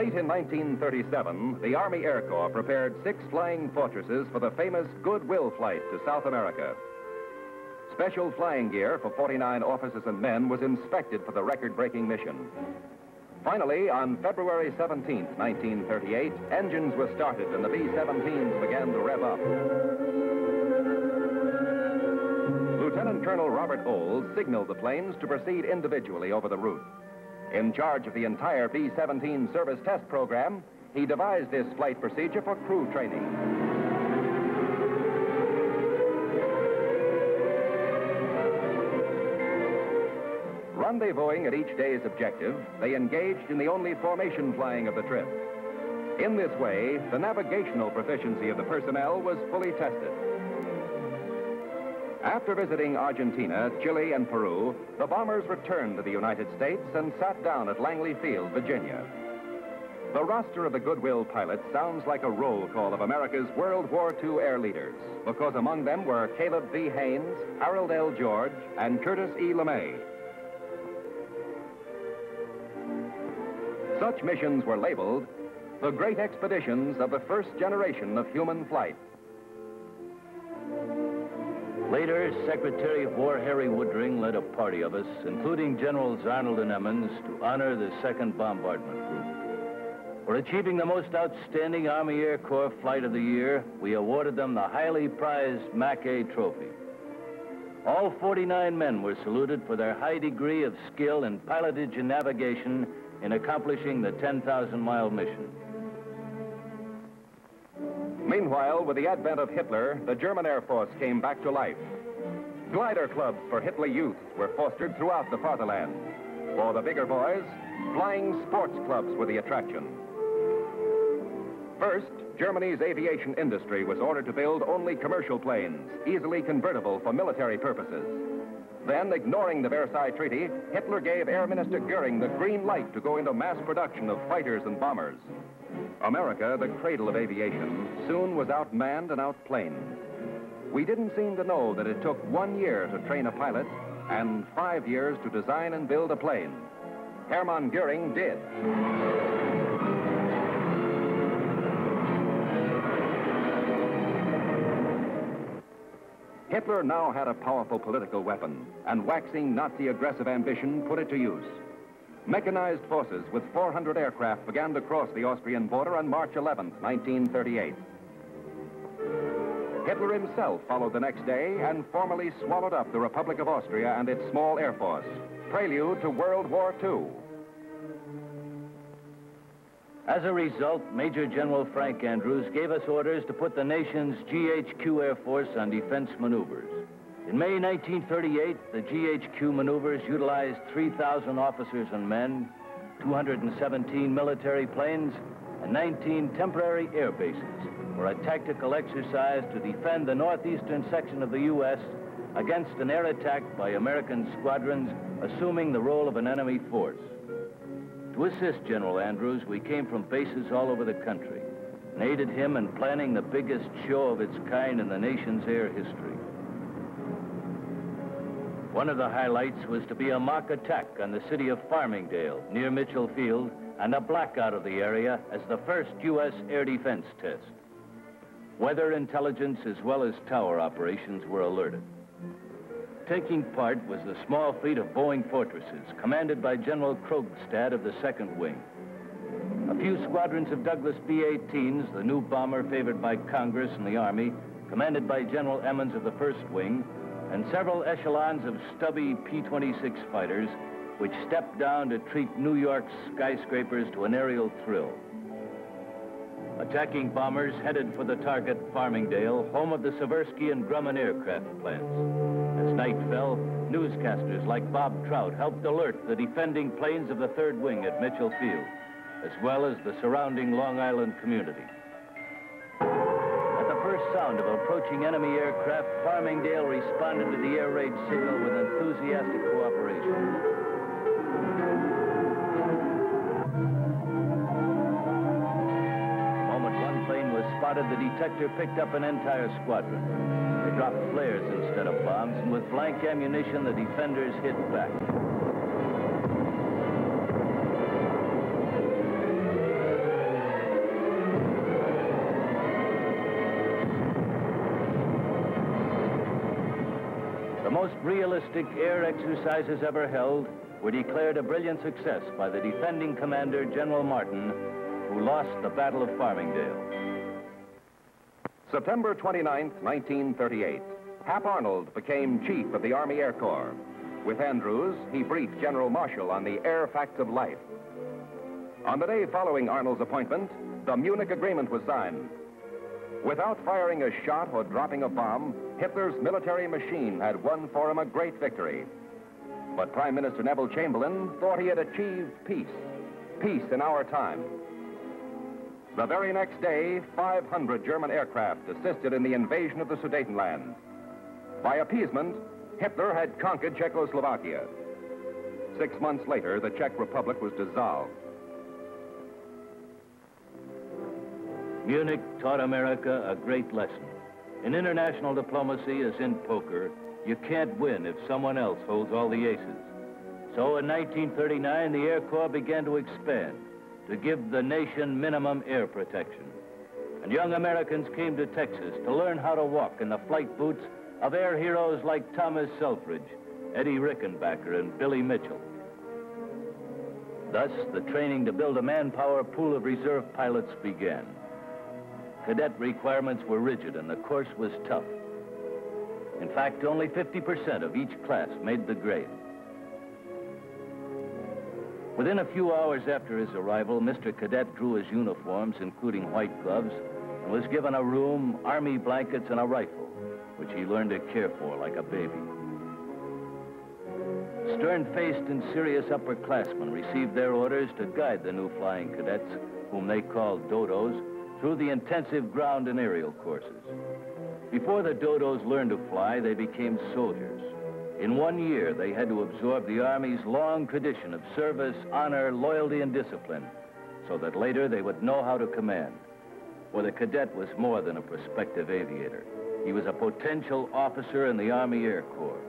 Late in 1937, the Army Air Corps prepared 6 flying fortresses for the famous Goodwill flight to South America. Special flying gear for 49 officers and men was inspected for the record-breaking mission. Finally, on February 17, 1938, engines were started and the B-17s began to rev up. Lieutenant Colonel Robert Olds signaled the planes to proceed individually over the route. In charge of the entire B-17 service test program, he devised this flight procedure for crew training. Rendezvousing at each day's objective, they engaged in the only formation flying of the trip. In this way, the navigational proficiency of the personnel was fully tested. After visiting Argentina, Chile, and Peru, the bombers returned to the United States and sat down at Langley Field, Virginia. The roster of the Goodwill pilots sounds like a roll call of America's World War II air leaders, because among them were Caleb V. Haynes, Harold L. George, and Curtis E. LeMay. Such missions were labeled the great expeditions of the first generation of human flight. Later, Secretary of War Harry Woodring led a party of us, including Generals Arnold and Emmons, to honor the 2nd Bombardment Group. For achieving the most outstanding Army Air Corps flight of the year, we awarded them the highly prized Mackay Trophy. All 49 men were saluted for their high degree of skill in pilotage and navigation in accomplishing the 10,000-mile mission. Meanwhile, with the advent of Hitler, the German Air Force came back to life. Glider clubs for Hitler youth were fostered throughout the fatherland. For the bigger boys, flying sports clubs were the attraction. First, Germany's aviation industry was ordered to build only commercial planes, easily convertible for military purposes. Then, ignoring the Versailles Treaty, Hitler gave Air Minister Goering the green light to go into mass production of fighters and bombers. America, the cradle of aviation, soon was outmanned and outplaned. We didn't seem to know that it took 1 year to train a pilot and 5 years to design and build a plane. Hermann Goering did. Hitler now had a powerful political weapon, and waxing Nazi aggressive ambition put it to use. Mechanized forces with 400 aircraft began to cross the Austrian border on March 11, 1938. Hitler himself followed the next day and formally swallowed up the Republic of Austria and its small air force, prelude to World War II. As a result, Major General Frank Andrews gave us orders to put the nation's GHQ Air Force on defense maneuvers. In May 1938, the GHQ maneuvers utilized 3,000 officers and men, 217 military planes, and 19 temporary air bases for a tactical exercise to defend the northeastern section of the U.S. against an air attack by American squadrons assuming the role of an enemy force. To assist General Andrews, we came from bases all over the country and aided him in planning the biggest show of its kind in the nation's air history. One of the highlights was to be a mock attack on the city of Farmingdale, near Mitchell Field, and a blackout of the area as the first U.S. air defense test. Weather intelligence as well as tower operations were alerted. Taking part was the small fleet of Boeing fortresses, commanded by General Krogstad of the 2nd Wing. A few squadrons of Douglas B-18s, the new bomber favored by Congress and the Army, commanded by General Emmons of the 1st Wing, and several echelons of stubby P-26 fighters which stepped down to treat New York's skyscrapers to an aerial thrill. Attacking bombers headed for the target, Farmingdale, home of the Seversky and Grumman aircraft plants. As night fell, newscasters like Bob Trout helped alert the defending planes of the 3rd Wing at Mitchell Field, as well as the surrounding Long Island community. At the first sound of approaching enemy aircraft, Farmingdale responded to the air raid signal with enthusiastic cooperation. Spotted, the detector picked up an entire squadron. They dropped flares instead of bombs, and with blank ammunition, the defenders hit back. The most realistic air exercises ever held were declared a brilliant success by the defending commander, General Martin, who lost the Battle of Farmingdale. September 29, 1938, Hap Arnold became chief of the Army Air Corps. With Andrews, he briefed General Marshall on the air facts of life. On the day following Arnold's appointment, the Munich Agreement was signed. Without firing a shot or dropping a bomb, Hitler's military machine had won for him a great victory. But Prime Minister Neville Chamberlain thought he had achieved peace. Peace in our time. The very next day, 500 German aircraft assisted in the invasion of the Sudetenland. By appeasement, Hitler had conquered Czechoslovakia. 6 months later, the Czech Republic was dissolved. Munich taught America a great lesson. In international diplomacy, as in poker, you can't win if someone else holds all the aces. So in 1939, the Air Corps began to expand, to give the nation minimum air protection. And young Americans came to Texas to learn how to walk in the flight boots of air heroes like Thomas Selfridge, Eddie Rickenbacker, and Billy Mitchell. Thus, the training to build a manpower pool of reserve pilots began. Cadet requirements were rigid and the course was tough. In fact, only 50% of each class made the grade. Within a few hours after his arrival, Mr. Cadet drew his uniforms, including white gloves, and was given a room, army blankets, and a rifle, which he learned to care for like a baby. Stern-faced and serious upperclassmen received their orders to guide the new flying cadets, whom they called dodos, through the intensive ground and aerial courses. Before the dodos learned to fly, they became soldiers. In 1 year, they had to absorb the Army's long tradition of service, honor, loyalty, and discipline, so that later they would know how to command. For the cadet was more than a prospective aviator. He was a potential officer in the Army Air Corps.